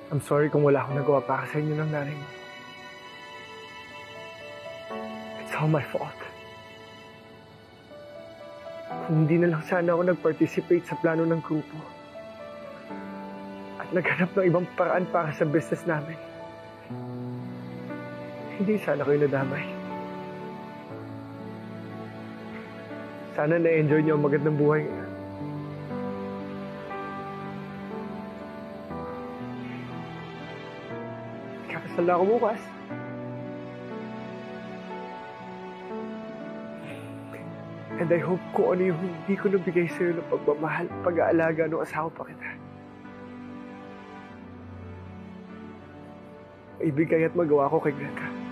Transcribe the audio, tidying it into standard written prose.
I'm sorry kung wala akong nagawa para sa inyo ng nanay mo. It's all my fault. Kung hindi na lang sana ako nag-participate sa plano ng grupo at naghanap ng ibang paraan para sa business namin, hindi sana kayo nadamay. Sana na-enjoy niyo ang magandang buhay ngayon. Kakasal na ako bukas. And I hope kung ano yung hindi ko nabigay sa'yo ng pagmamahal, pag-aalaga nung asawa pa kita, ibigay at magawa ko kay Greta.